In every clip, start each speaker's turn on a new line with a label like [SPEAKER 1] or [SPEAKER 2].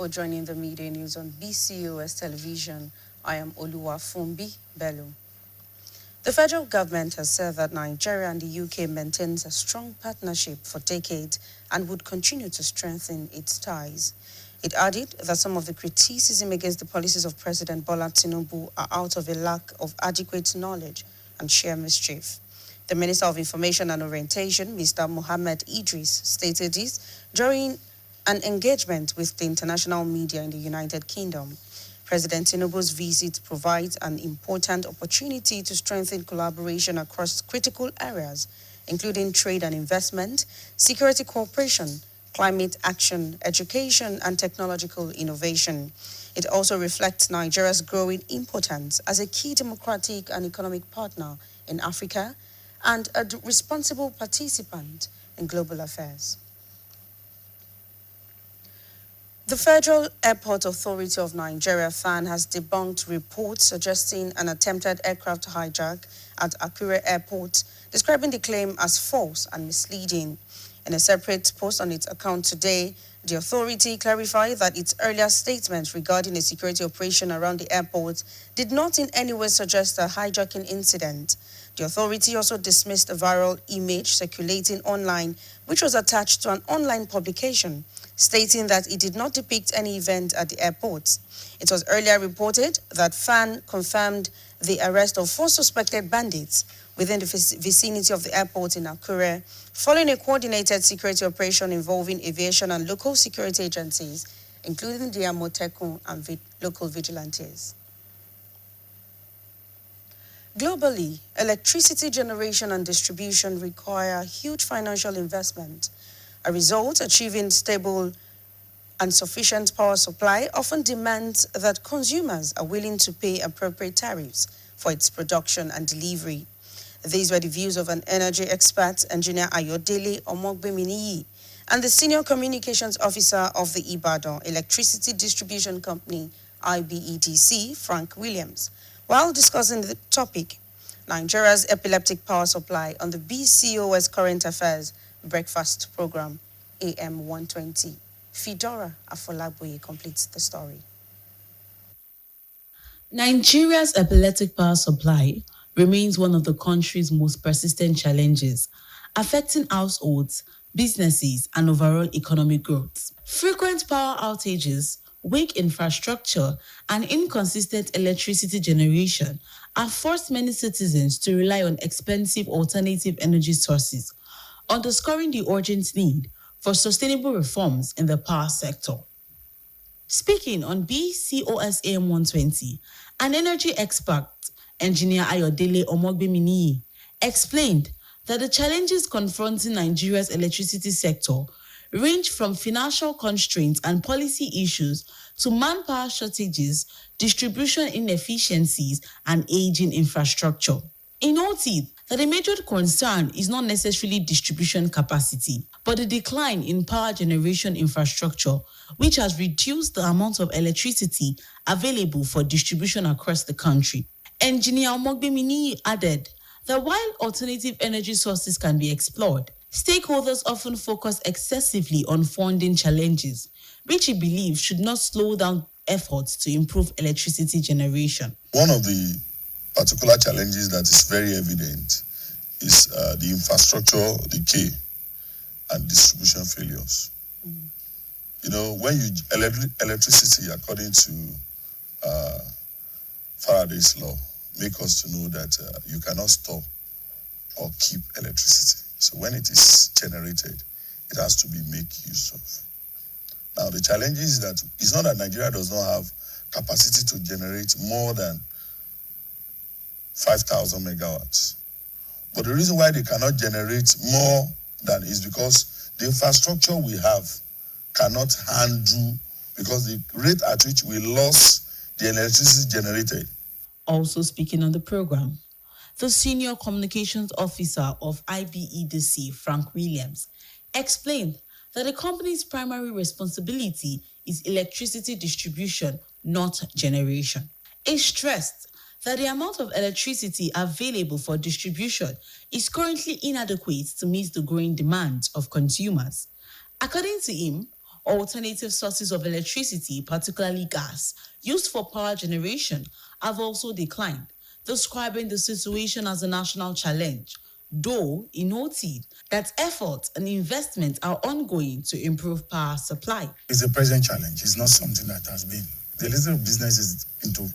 [SPEAKER 1] for joining the Media News on BCOS television. I am Oluwafumbi Bello. The federal government has said that Nigeria and the UK maintains a strong partnership for decades and would continue to strengthen its ties. It added that some of the criticism against the policies of President Bola Tinubu are out of a lack of adequate knowledge and sheer mischief. The Minister of Information and Orientation, Mr. Mohammed Idris, stated this during an engagement with the international media in the United Kingdom. President Tinubu's visit provides an important opportunity to strengthen collaboration across critical areas, including trade and investment, security cooperation, climate action, education, and technological innovation. It also reflects Nigeria's growing importance as a key democratic and economic partner in Africa and a responsible participant in global affairs. The Federal Airport Authority of Nigeria, FAN, has debunked reports suggesting an attempted aircraft hijack at Akure Airport, describing the claim as false and misleading. In a separate post on its account today, the authority clarified that its earlier statement regarding a security operation around the airport did not in any way suggest a hijacking incident. The authority also dismissed a viral image circulating online, which was attached to an online publication, stating that it did not depict any event at the airport. It was earlier reported that FAN confirmed the arrest of 4 suspected bandits within the vicinity of the airport in Akure, following a coordinated security operation involving aviation and local security agencies, including the Amotekun and local vigilantes. Globally, electricity generation and distribution require huge financial investment. A result, achieving stable and sufficient power supply often demands that consumers are willing to pay appropriate tariffs for its production and delivery. These were the views of an energy expert, Engineer Ayodele Omogbeminiyi, and the Senior Communications Officer of the Ibadan Electricity Distribution Company, IBEDC, Frank Williams, while discussing the topic, Nigeria's epileptic power supply, on the BCOS Current Affairs Breakfast Program, AM 120. Fidora Afolaboye completes the story.
[SPEAKER 2] Nigeria's epileptic power supply remains one of the country's most persistent challenges, affecting households, businesses, and overall economic growth. Frequent power outages, weak infrastructure, and inconsistent electricity generation have forced many citizens to rely on expensive alternative energy sources, underscoring the urgent need for sustainable reforms in the power sector. Speaking on BCOS AM 120, an energy expert, Engineer Ayodele Omogbeminiyi, explained that the challenges confronting Nigeria's electricity sector range from financial constraints and policy issues to manpower shortages, distribution inefficiencies, and aging infrastructure. He noted that a major concern is not necessarily distribution capacity, but the decline in power generation infrastructure, which has reduced the amount of electricity available for distribution across the country. Engineer Omogbeminiyi added that while alternative energy sources can be explored, stakeholders often focus excessively on funding challenges, which he believes should not slow down efforts to improve electricity generation.
[SPEAKER 3] One of the particular challenges that is very evident is the infrastructure decay and distribution failures. You know, when you electricity, according to Faraday's law, make us to know that you cannot store or keep electricity. So when it is generated, it has to be made use of. Now the challenge is that it's not that Nigeria does not have capacity to generate more than 5,000 megawatts. But the reason why they cannot generate more than is because the infrastructure we have cannot handle, because the rate at which we lost the electricity generated.
[SPEAKER 2] Also speaking on the program, the Senior Communications Officer of IBEDC, Frank Williams, explained that the company's primary responsibility is electricity distribution, not generation. He stressed that the amount of electricity available for distribution is currently inadequate to meet the growing demands of consumers. According to him, Alternative sources of electricity, particularly gas, used for power generation, have also declined, describing the situation as a national challenge, though he noted that efforts and investments are ongoing to improve power supply.
[SPEAKER 3] It's a present challenge. It's not something that has been. The electricity business is into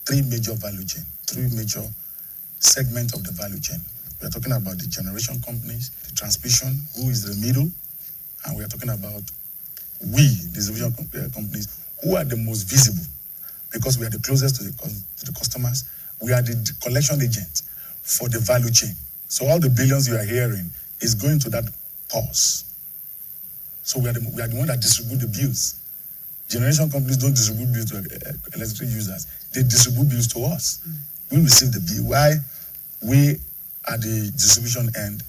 [SPEAKER 3] three major value chain, three major segments of the value chain. We are talking about the generation companies, the transmission, who is the middle, and we are talking about we, distribution companies, who are the most visible because we are the closest to the customers. We are the collection agent for the value chain. So all the billions you are hearing is going to that pause. So we are the one that distribute the bills. Generation companies don't distribute bills to electricity users. They distribute bills to us. We receive the bill. Why we at the distribution end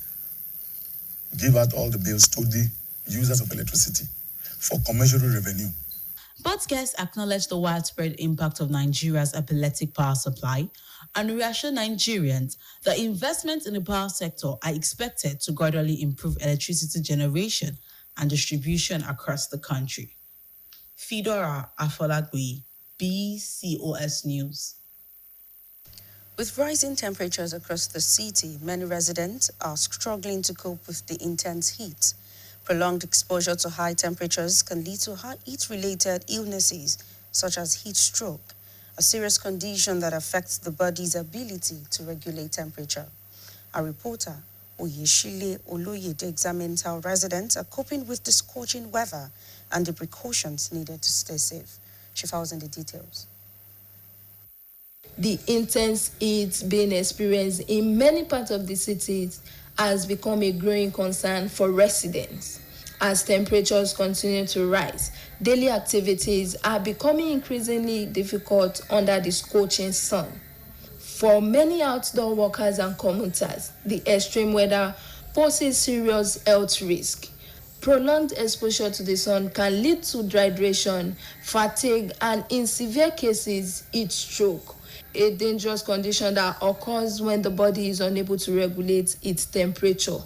[SPEAKER 3] give out all the bills to the users of electricity for commercial revenue.
[SPEAKER 2] Both guests acknowledged the widespread impact of Nigeria's epileptic power supply and reassured Nigerians that investments in the power sector are expected to gradually improve electricity generation and distribution across the country. Fedora Afolagui, BCOS News.
[SPEAKER 1] With rising temperatures across the city, many residents are struggling to cope with the intense heat. Prolonged exposure to high temperatures can lead to heat-related illnesses such as heat stroke, a serious condition that affects the body's ability to regulate temperature. Our reporter, Oyeshile Oloyede, examines how residents are coping with the scorching weather and the precautions needed to stay safe. She files in the details.
[SPEAKER 4] The intense heat being experienced in many parts of the cities has become a growing concern for residents. As temperatures continue to rise, daily activities are becoming increasingly difficult under the scorching sun. For many outdoor workers and commuters, the extreme weather poses serious health risk. Prolonged exposure to the sun can lead to dehydration, fatigue, and in severe cases, heat stroke, a dangerous condition that occurs when the body is unable to regulate its temperature.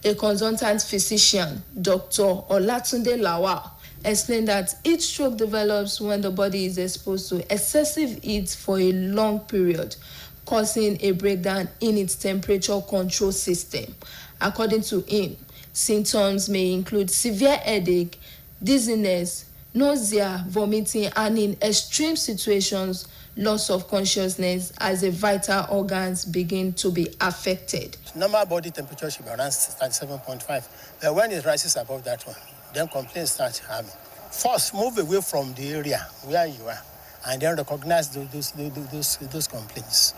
[SPEAKER 4] A consultant physician, Dr. Olatunde Lawal, explained that heat stroke develops when the body is exposed to excessive heat for a long period, causing a breakdown in its temperature control system. According to him, symptoms may include severe headache, dizziness, nausea, vomiting, and in extreme situations, loss of consciousness as the vital organs begin to be affected.
[SPEAKER 5] Normal body temperature should be around 37.5. But when it rises above that one, then complaints start having. First, move away from the area where you are, and then recognize those complaints.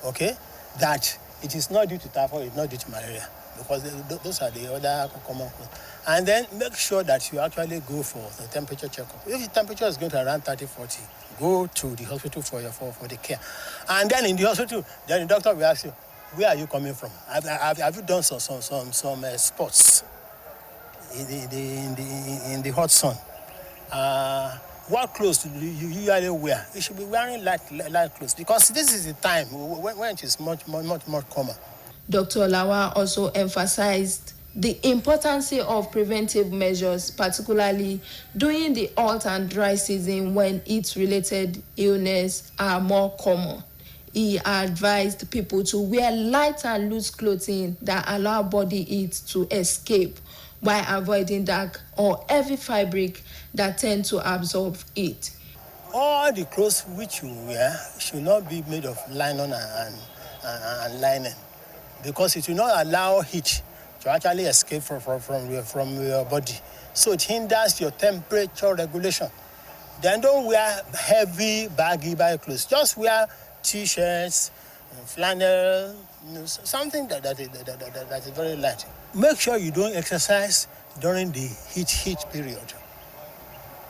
[SPEAKER 5] Okay? That it is not due to typhoid, it's not due to malaria, because those are the other common ones. And then make sure that you actually go for the temperature checkup. If the temperature is going to around 30-40, go to the hospital for the care. And then in the hospital, then the doctor will ask you, where are you coming from? Have you done some sports in the hot sun? What clothes do you usually wear? You should be wearing light clothes, because this is the time when it is much more common.
[SPEAKER 4] Dr. Lawa also emphasized the importance of preventive measures, particularly during the hot and dry season when heat-related illness are more common. He advised people to wear light and loose clothing that allow body heat to escape, while avoiding dark or heavy fabric that tend to absorb heat.
[SPEAKER 5] All the clothes which you wear should not be made of nylon and linen, because it will not allow heat to actually escape from your body. So it hinders your temperature regulation. Then don't wear heavy, baggy clothes. Just wear T-shirts, flannel, something that is very light. Make sure you don't exercise during the heat period.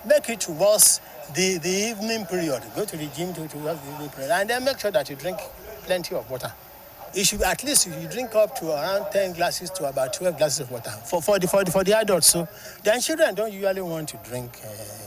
[SPEAKER 5] Make it towards the evening period. Go to the gym towards the evening period. And then make sure that you drink plenty of water. You should at least you drink up to around 10 glasses to about 12 glasses of water for the adults. So then children don't usually want to drink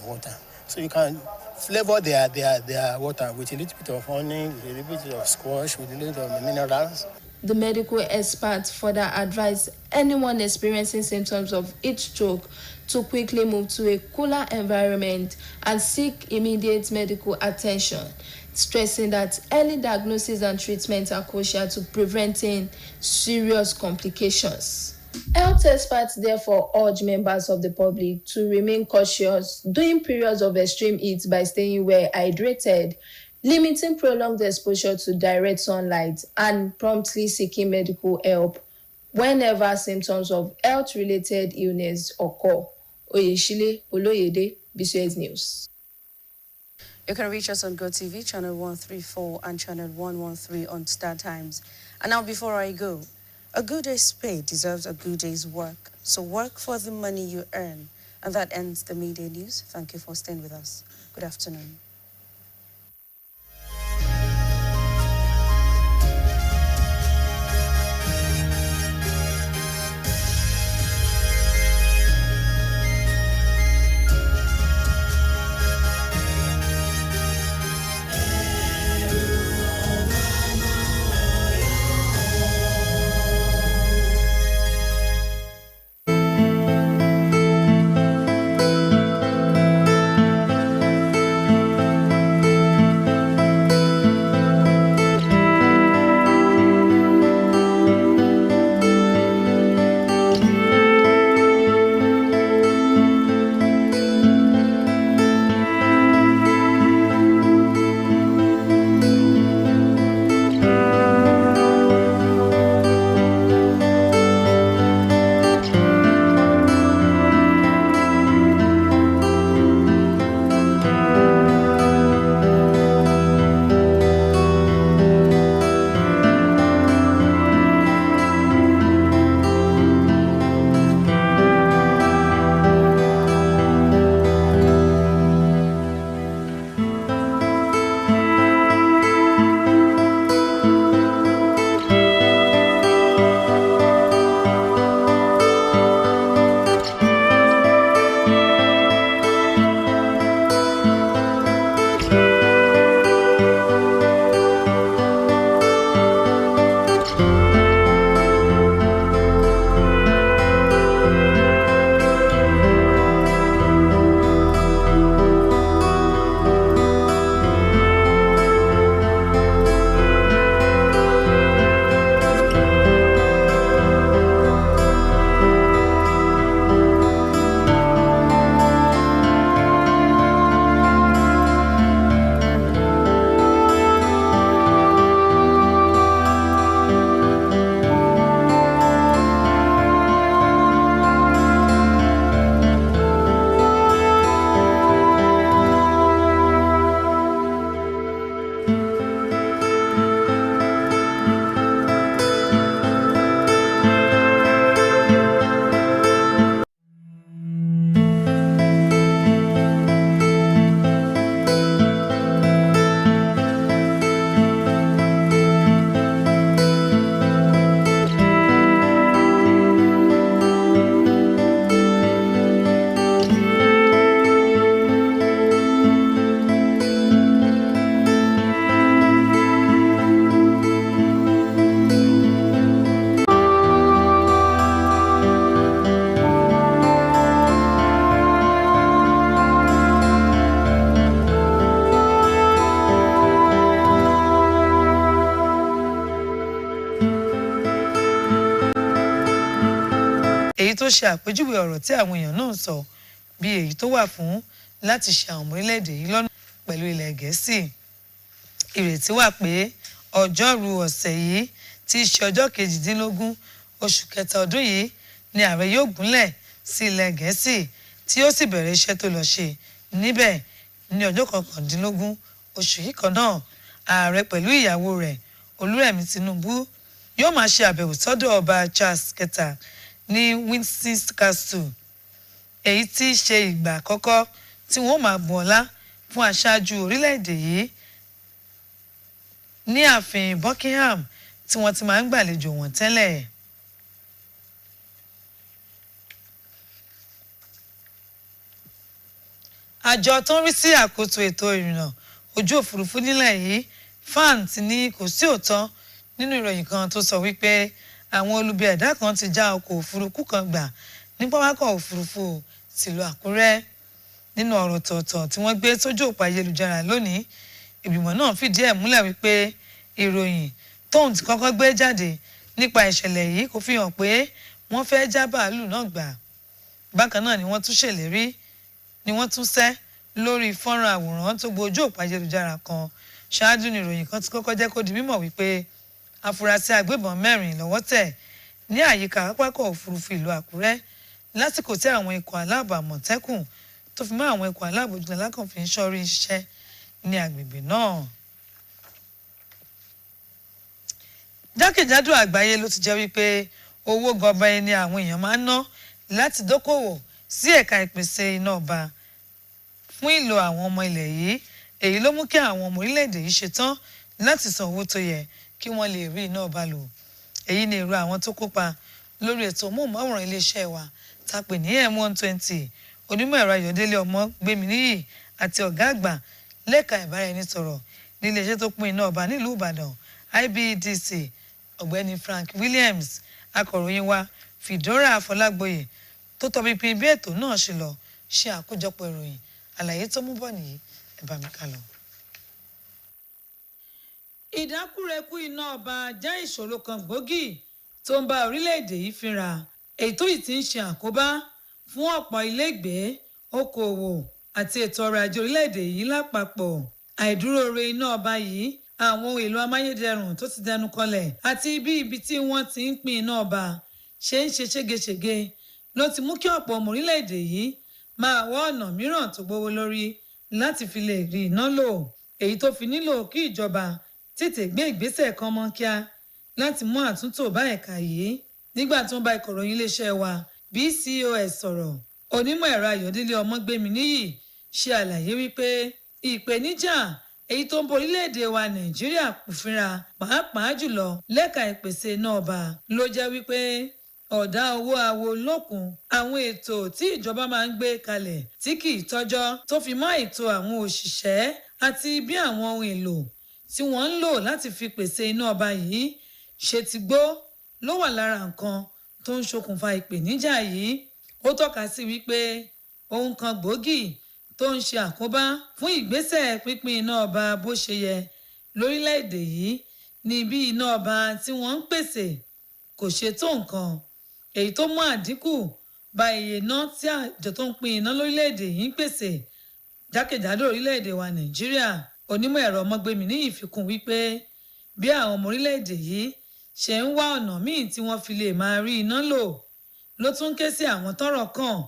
[SPEAKER 5] water. So you can flavor their water with a little bit of honey, with a little bit of squash, with a little bit of minerals.
[SPEAKER 4] The medical experts further advised anyone experiencing symptoms of heat stroke to quickly move to a cooler environment and seek immediate medical attention, stressing that early diagnosis and treatment are crucial to preventing serious complications. Health experts therefore urge members of the public to remain cautious during periods of extreme heat by staying well hydrated, limiting prolonged exposure to direct sunlight, and promptly seeking medical help whenever symptoms of health-related illness occur. Oyeshile Oloyede, BCOS News.
[SPEAKER 1] You can reach us on GoTV, channel 134 and channel 113 on Star Times. And now before I go, a good day's pay deserves a good day's work. So work for the money you earn. And that ends the Midday News. Thank you for staying with us. Good afternoon.
[SPEAKER 6] èyí tó ṣe àpèjúwe ọ̀rọ̀ tí àwọn èèyàn náà sọ bí èyí tó wà fún láti ṣe àwọn ọmọ orílẹ̀-èdè yìí lọ́nà pẹ̀lú ilẹ̀ Gẹ̀ẹ́sì. Ìrètí wà pé ọjọ́rú ọ̀sẹ̀ yìí tí í ṣe ọjọ́ 18 oṣù kẹta ọdún yìí ni ààrẹ yóò gúnlẹ̀ sí ilẹ̀ Gẹ̀ẹ́sì tí yóò sì bẹ̀rẹ̀ iṣẹ́ tó lọ ṣe níbẹ̀ ní ọjọ́ 19 oṣù yìí kan náà. Ààrẹ pẹ̀lú ìyàwó rẹ̀ Olúrẹ̀mí Tinubu yóò máa ṣe àbẹ̀wò sọ́dọ̀ ọba Charles kẹta ní Windsor Castle, èyí tí í ṣe ìgbà àkọ́kọ́ tí wọ́n máa bu ọlá fún aṣáájú orílẹ̀-èdè yìí ní ààfin Buckingham tí wọ́n ti máa ń gbàlejò wọn tẹ́lẹ̀. Àjọ tó ń rí sí àkóso ètò ìrìnnà ojú òfurufú nílẹ̀ yìí FAN ti ní kò sí òótọ́ nínú ìròyìn kan tó sọ wípé àwọn olubi ẹ̀dá kan ti já ọkọ̀ òfurufú kan gbà ní pápákọ̀ òfurufú tìlú Àkúrẹ́. Nínú ọ̀rọ̀ tọ̀ọ̀tọ̀ tí wọ́n gbé sójú òpó ayélujára lónìí, ìgbìmọ̀ náà fìdí ẹ̀ múlẹ̀ wípé ìròyìn tóun ti kọ́kọ́ gbé jáde nípa ìṣẹ̀lẹ̀ yìí kò fi hàn pé wọ́n fẹ́ já bàálù náà gbà. Bákan náà ni wọ́n tún ṣèlérí ni wọ́n tún sẹ́ lórí fọ́nrán àwòrán tó gbojú òpó ayélujára kan. Ṣáájú ni ìròyìn kan ti kọ́kọ́ jẹ́ kó di mímọ̀ wípé afurasí agbébọn 4 lọ́wọ́ tẹ̀ ní àyíká pápákọ̀ òfurufú ìlú Àkúrẹ́ lásìkò tí àwọn ikọ̀ aláàbò Àmọ̀tẹ́kùn tó fi mọ́ àwọn ikọ̀ aláàbò jùlọ lákànfin ṣọ́rí iṣẹ́ ní agbègbè náà. Jákèjádò àgbáyé ló ti jẹ́ wípé owó gọbọi ni àwọn èèyàn máa ń ná láti dókòwò sí ẹ̀ka ìpèsè iná ọba fún ìlò àwọn ọmọ ilẹ̀ yìí. Èyí ló mú kí àwọn ọmọ orílẹ̀-èdè yìí ṣetán láti san owó tó yẹ kí wọ́n lè rí iná ọba lò. Èyí ni èrò àwọn tó kópa lórí ètò móhùnmáwòrán iléeṣẹ́ wa tá a pè ní M120. Onímọ̀ ẹ̀rọ Ayọ̀délé Ọmọgbéminíyì àti ọ̀gá àgbà lẹ́ka ìbáraẹnisọ̀rọ̀ ní iléeṣẹ́ tó pín iná ọba nílùú Ìbàdàn IBEDC ọ̀gbẹ́ni Frank Williams. Akọ̀ròyìn wa Fìdórà Afọlágboyè tó tọpinpin bí ètò náà ṣe lọ ṣe àkójọpọ̀ ìròyìn. Àlàyé tó mú bọ̀ nìyí, ẹ bá mi ká lọ.
[SPEAKER 2] Ìdákúrekú iná ọba jẹ́ ìṣòro kan gbòógì tó ń bá orílẹ̀-èdè yìí fínra, èyí tó yìí ti ń ṣe àkóbá fún ọ̀pọ̀ ilégbèé, okòòwò àti ètò ọrọ̀ ajé orílẹ̀-èdè yìí lápapọ̀. Àìdúróore iná ọba yìí, àwọn ohun èlò amáyédẹrùn tó ti dẹnu kọlẹ̀ àti ibi tí wọ́n ti ń pín iná ọba ṣe ń ṣe ségesège ló ti mú kí ọ̀pọ̀ ọmọ orílẹ̀-èdè yìí máa wá ọ̀nà mìíràn tó gbówó lórí láti fi lè rí iná lò, èyí tó fi nílò kí ìjọba tètè gbé ìgbésẹ̀ kan mọ́ kíá láti mú àtúntò bá ẹ̀ka yìí. Nígbà tí wọ́n bá ìkọ̀ròyìn iléeṣẹ́ wa BCOS sọ̀rọ̀, onímọ̀ ẹ̀rọ Ayọ̀délé Ọmọgbéminíyì ṣe àlàyé wípé ìpèníjà èyí tó ń bo orílẹ̀-èdè wa Nàìjíríà kò fínra, pàápàá jùlọ lẹ́ka ìpèsè iná ọba ló jẹ́ wípé ọ̀dá owó awo lókun àwọn ètò tí ìjọba máa ń gbé kalẹ̀ tí kì í tọ́jọ́ tó fi mọ́ ètò àwọn òṣìṣẹ́ àti bí àwọn ohun èlò tí wọ́n ń lò láti fi pèsè iná ọba yìí ṣe ti gbó ló wà lára nǹkan tó ń ṣokùnfà ìpèníjà yìí. Ó tọ́ka sí wípé ohun kan gbòógì tó ń ṣe àkóbá fún ìgbésẹ̀ pínpín iná ọba bó ṣe yẹ lórílẹ̀-èdè yìí ni bí iná ọba tí wọ́n ń pèsè kò ṣe tó nǹkan, èyí tó mú àdínkù bá iye iná tí àjọ tó ń pín iná lórílẹ̀-èdè yìí ń pèsè jákèjádò orílẹ̀-èdè wa Nàìjíríà. Onímọ̀ ẹ̀rọ Ọmọgbéminíyì fi kún wípé bí àwọn ọmọ orílẹ̀-èdè yìí ṣe ń wá ọ̀nà míì tí wọ́n fi lè máa rí iná lò ló tún ké sí àwọn tọ́rọ̀ kàn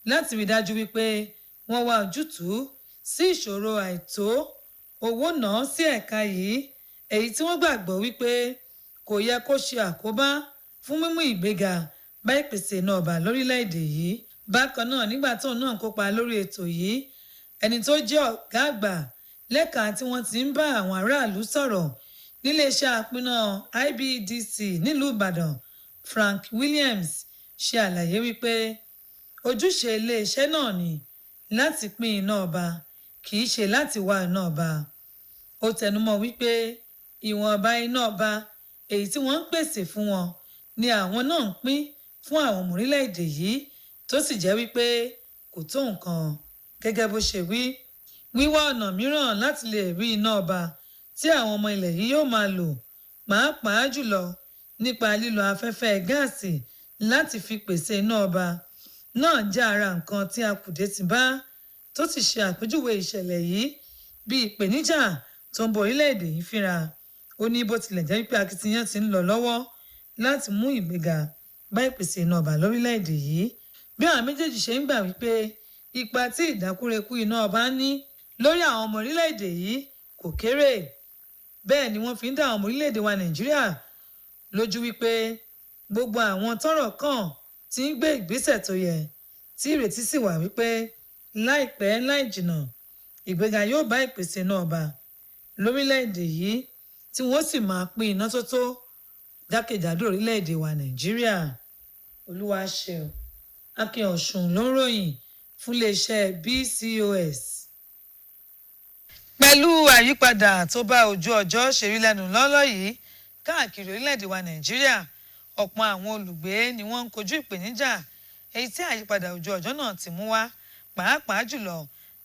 [SPEAKER 2] láti rí dájú wípé wọ́n wá ojútùú sí ìṣòro àìtó owó náà sí ẹ̀ka yìí, èyí tí wọ́n gbàgbọ́ wípé kò yẹ kó ṣe àkóbá fún mímú ìgbéga bá ìpèsè iná ọba lórílẹ̀-èdè yìí. Bákan náà nígbà tóun náà kópa lórí ètò yìí, ẹni tó jẹ́ ọ̀gá àgbà lẹ́ka tí wọ́n ti ń bá àwọn aráàlú sọ̀rọ̀ níléeṣẹ́ àpínná IBEDC nílùú Ìbàdàn Frank Williams ṣe àlàyé wípé ojúṣe iléeṣẹ́ náà ni láti pín iná ọba, kì í ṣe láti wá iná ọba. Ó tẹnumọ́ wípé ìwọ̀nba iná ọba èyí tí wọ́n ń pèsè fún wọn ni àwọn náà ń pín fún àwọn ọmọ orílẹ̀-èdè yìí tó sì jẹ́ wípé kò tó nǹkan. Gẹ́gẹ́ bó ṣe wí, wíwá ọ̀nà mìíràn láti lè rí iná ọba tí àwọn ọmọ ilẹ̀ yìí yóò máa lò, pàápàá jùlọ nípa lílo afẹ́fẹ́ gáàsì láti fi pèsè iná ọba náà jẹ́ ara nǹkan tí akùdé ti bá, tó sì ṣe àpèjúwe ìṣẹ̀lẹ̀ yìí bí ìpèníjà tó ń bo orílẹ̀-èdè yìí fínra. Ó ní bó tilẹ̀ jẹ́ wípé akitiyan ti ń lọ lọ́wọ́ láti mú ìgbéga bá ìpèsè iná ọba lórílẹ̀-èdè yìí, bí àwọn méjèèjì ṣe ń gbà wípé ipa tí ìdákúrekú iná ọba ní lórí àwọn ọmọ orílẹ̀-èdè yìí kò kéré. Bẹ́ẹ̀ ni wọ́n fi ń dá àwọn ọmọ orílẹ̀-èdè wa Nàìjíríà lójú wípé gbogbo àwọn tọ́rọ̀ kàn ti ń gbé ìgbésẹ̀ tó yẹ, tí ìrètí sì wà wípé láìpẹ́ láì jìnnà ìgbéga yóò bá ìpèsè iná ọba lórílẹ̀-èdè yìí tí wọ́n sì máa pín iná tó tó jákèjádò orílẹ̀-èdè wa Nàìjíríà. Olúwaṣeun Akin Ọ̀ṣun ló ń ròyìn fún iléeṣẹ́ BCOS.
[SPEAKER 6] Pẹ̀lú àyípadà tó bá ojú ọjọ́ ṣe rí lẹ́nu lọ́lọ́ yìí káàkiri orílẹ̀-èdè wa Nàìjíríà. Ọ̀pọ̀ àwọn olùgbé ni wọ́n ń kojú ìpèníjà èyí tí àyípadà ojú ọjọ́ náà ti mú wá, pàápàá jùlọ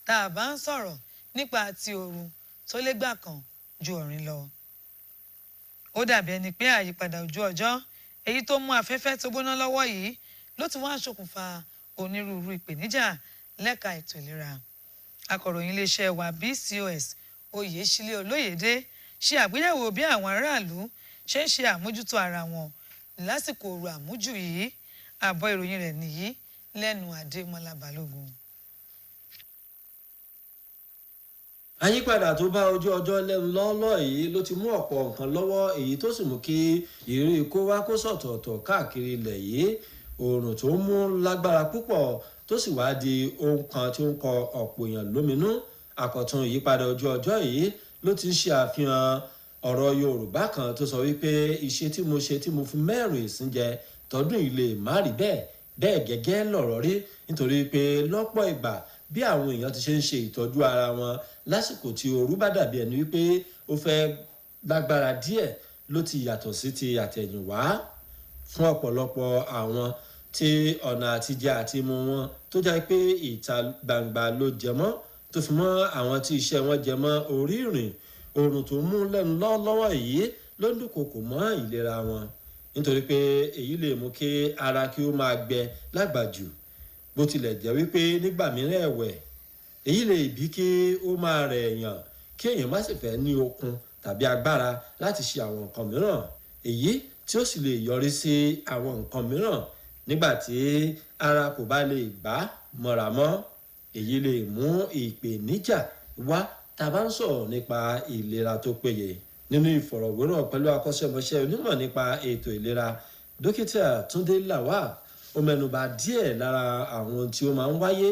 [SPEAKER 6] tá a bá ń sọ̀rọ̀ nípa ti ooru tó légbà kan ju ọ̀rìn lọ. Ó dàbí ẹni pé àyípadà ojú ọjọ́ èyí tó mú afẹ́fẹ́ tó gbóná lọ́wọ́ yìí ló ti wá ṣokùnfà onírúurú ìpèníjà lẹ́ka ètò ìlera. Akọ̀ròyìn iléeṣẹ́ wa BCOS Oyèsílẹ̀ Olóyèdé ṣe àgbéyẹ̀wò bí àwọn aráàlú ṣe ń ṣe àmójútó ara wọn lásìkò ooru àmújù yìí. Àbọ̀ ìròyìn rẹ̀ nìyí lẹ́nu Adémọ́lá Balógun.
[SPEAKER 7] Àyípadà tó bá ojú ọjọ́ lẹ́nu lọ́ọ́lọ́ yìí ló ti mú ọ̀pọ̀ nǹkan lọ́wọ́, èyí tó sì mú kí ìrírí kó wá kó sọ̀tọ̀ọ̀tọ̀ káàkiri ilẹ̀ yìí. Oòrùn tó ń mú lágbára púpọ̀ tó sì wá di ohun kan tí ó ń kọ ọ̀pọ̀ èèyàn lóminú. Àkọ̀tun ìyípadà ojú ọjọ́ yìí ló ti ń ṣe àfihàn ọ̀rọ̀ Yorùbá kan tó sọ wípé iṣẹ́ tí mo ṣe tí mo fi mẹ́rin ìsìnjẹ tọdún ilé má rí bẹ́ẹ̀ gẹ́gẹ́ lọ̀rọ̀ rí, nítorí pé lọ́pọ̀ ìgbà bí àwọn èèyàn ti ṣe ń ṣe ìtọ́jú ara wọn lásìkò tí ooru bá dàbí ẹni wípé ó fẹ́ lágbára díẹ̀ ló ti yàtọ̀ sí ti àtẹ̀yìnwá. Fún ọ̀pọ̀lọpọ̀ àwọn tí ọ̀nà àtijẹ àti mu wọn tó jẹ́ pé ìta gbangba ló jẹ mọ́, tó fi mọ́ àwọn tí iṣẹ́ wọn jẹ mọ́ orí ìrìn, oòrùn tó mú lẹ́nu lọ́wọ́ yìí ló ń dúnkokò mọ́ ìlera wọn, nítorí pé èyí lè mú kí ara kí ó máa gbẹ lágbàjù. Bó tilẹ̀ jẹ́ wípé nígbà mìíràn ẹ̀wẹ̀ èyí lè bí kí ó máa rẹ̀ èèyàn, kí èèyàn má sì fẹ́ ní okun tàbí agbára láti ṣe àwọn nǹkan mìíràn, èyí tí ó sì lè yọrí sí àwọn nǹkan mìíràn nígbà tí ara kò bá lè gbá mọ́ra mọ́. Èyí lè mú ìpèníjà wá tá a bá ń sọ̀rọ̀ nípa ìlera tó péye. Nínú ìfọ̀rọ̀wérọ̀ pẹ̀lú akọ́ṣẹ́mọṣẹ́ onímọ̀ nípa ètò ìlera, Dókítà Túndé Lawal, ó mẹ́nuba díẹ̀ lára àwọn tí ó máa ń wáyé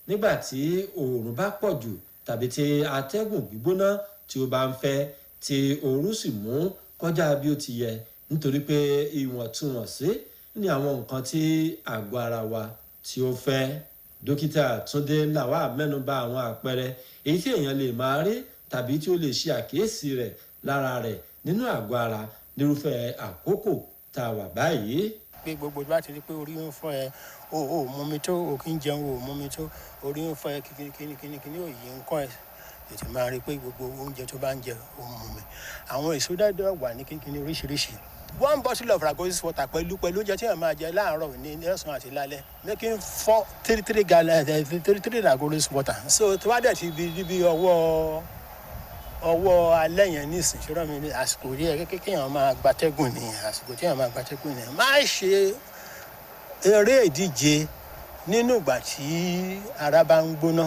[SPEAKER 7] nígbà tí oòrùn bá pọ̀ jù tàbí tí atẹ́gùn gbígbóná tí ó bá ń fẹ́ tí ooru sì mú kọjá bí ó ti yẹ, nítorí pé ìwọ̀ntúnwọ̀nsí ní àwọn nǹkan tí àgọ́ ara wa tí ó fẹ́. Dókítà Túndé Lawal mẹ́nuba àwọn àpẹẹrẹ èyí tí èèyàn lè máa rí tàbí tí ó lè ṣe àkíyèsí rẹ̀ lára rẹ̀ nínú àgọ́ ara nírúfẹ́ àkókò tá a wà báyìí.
[SPEAKER 5] Pé gbogbo bá ti rí pé orí ń fọ́ ẹ, o mú mi tó, o kì í jẹun, o mú mi tó, orí ń fọ́ ẹ kíní òyì ń kọ́ ẹ, ètò máa rí pé gbogbo oúnjẹ tó bá ń jẹ o mú mi. Àwọn èso dáadáa wà ní kíní oríṣiríṣi. 1 bottle of ragosis water pẹ̀lú oúnjẹ tí èèyàn máa jẹ láàárọ̀ ní ọ̀sán àti lálẹ́, making 3 ragosis water. So tó bá dẹ̀ ti bí ọwọ́ alẹ́ yẹn nísìn ṣọ́rọ̀ mi ní àsìkò rí ẹ kéèyàn máa gbatẹ́gùn ní àsìkò tí èèyàn máa gbatẹ́gùn ní. Má ṣe eré ìdíje nínú ìgbà tí ara bá ń gbóná.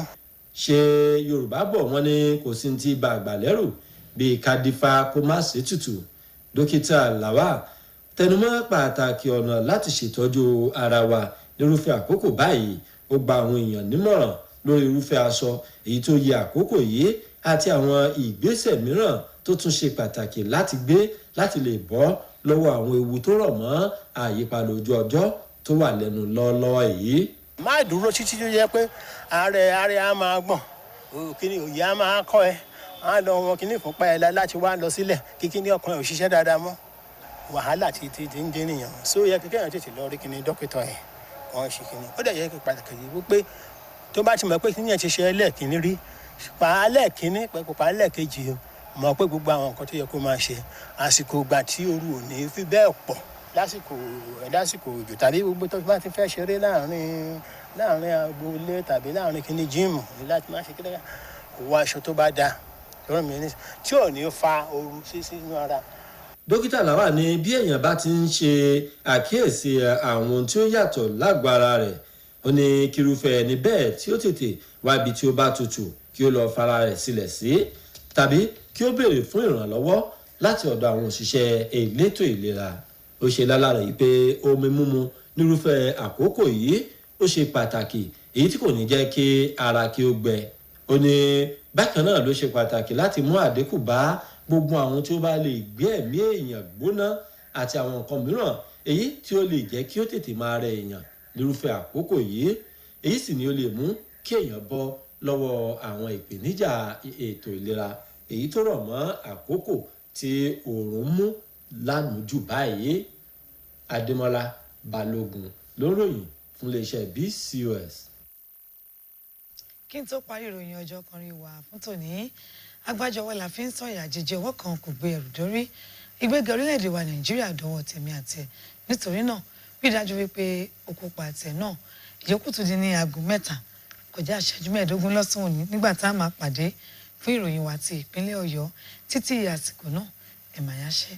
[SPEAKER 7] Ṣé Yorùbá bọ̀ wọ́n ní kò sí ti ba àgbà lẹ́rù bíi kádífá kó má ṣe tutù. Dókítà Lawal tẹnumọ́ pàtàkì ọ̀nà láti ṣètọ́jú ara wa nírúfẹ́ àkókò báyìí. Ó gba àwọn èèyàn nímọ̀ràn lórí irúfẹ́ aṣọ èyí tó yẹ àkókò yìí àti àwọn ìgbésẹ̀ mìíràn tó tún ṣe pàtàkì láti gbé láti lè bọ́ lọ́wọ́ àwọn ewu tó rọ̀ mọ́ àyípadà ojú ọjọ́ tó wà lẹ́nu lọ́ọ́lọ́wọ́ yìí.
[SPEAKER 5] Má dúró títí tó yẹ pé ààrẹ á máa gbọ̀n, kíní òye á máa kọ́ ẹ, á lọ wọn kíní ìfúnpá ẹ láti wá lọ sílẹ̀ kí kíní ọkàn ẹ ò ṣiṣẹ́ dáadáa mọ́. Wàhálà ti ń dé nìyẹn. So yẹ kí kéèyàn tètè lọ rí kíní dókítà ẹ̀ wọ́n ṣe kíní. Ó dẹ̀ yẹ kí pàtàkì yìí wípé tó bá ti mọ̀ pé kíní ẹ̀ ti ṣe ẹlẹ́ẹ̀kíní rí, pàálẹ̀ kínní pẹ̀lú pàálẹ̀ kejì mọ̀ pé gbogbo àwọn nǹkan tó yẹ kó máa ṣe àsìkò ìgbà tí ooru ò ní fi bẹ́ẹ̀ pọ̀ lásìkò òjò tàbí gbogbo tó bá ti fẹ́ ṣeré láàrin agboolé tàbí láàrin kíní jíìmù láti má ṣe kí lẹ́yà kó wá aṣọ tó bá dáa lọ́rùn mi ní tí ò ní fa ooru sínú ara.
[SPEAKER 7] Dókítà Lawal ní bí èèyàn bá ti ń ṣe àkíyèsí àwọn tí ó yàtọ̀ lágọ̀ọ́ ara rẹ̀, ó ní kírúfẹ́ ẹni bẹ́ẹ̀ tí ó tètè wá ibi tí ó bá tutù kí ó lọ fara rẹ̀ sílẹ̀ sí, tàbí kí ó béèrè fún ìrànlọ́wọ́ láti ọ̀dọ̀ àwọn òṣìṣẹ́ elétò ìlera. Ó ṣe lálàyé yìí pé omi mímu nírúfẹ́ àkókò yìí ó ṣe pàtàkì, èyí tí kò ní jẹ́ kí ara kí ó gbẹ. Ó ní bákan náà ló ṣe pàtàkì láti mú àdínkù bá gbogbo àwọn tí ó bá lè gbé ẹ̀mí èèyàn gbóná àti àwọn nǹkan mìíràn èyí tí ó lè jẹ́ kí ó tètè máa rẹ èèyàn nírúfẹ́ àkókò yìí. Èyí sì ni ó lè mú kí èèyàn bọ́ lọ́wọ́ àwọn ìpèníjà ètò ìlera èyí tó rọ̀ mọ́ àkókò tí oòrùn mú lánàájú báyìí. Adémọ́lá Balógun ló ròyìn fún iléeṣẹ́ BCOS.
[SPEAKER 6] Kí n tó parí ìròyìn ọjọ́ kan rí wa fún tòní, agbájọwọ́ la fi ń sọ̀yà jíjẹ ọwọ́ kan kò gbé ẹrù dórí. Ìgbéga orílẹ̀-èdè wa Nàìjíríà dọwọ́ tèmi àti ẹ̀. Nítorí náà, rí dájú wípé o kópa àtẹ̀ náà. Ìyókù tún di ní aago 3 kọjá ìṣẹ́jú 15 lọ́sàn òní nígbà tá a máa pàdé fún ìròyìn wa ti ìpínlẹ̀ Ọ̀yọ́. Títí àsìkò náà, ẹ máa yáṣẹ́.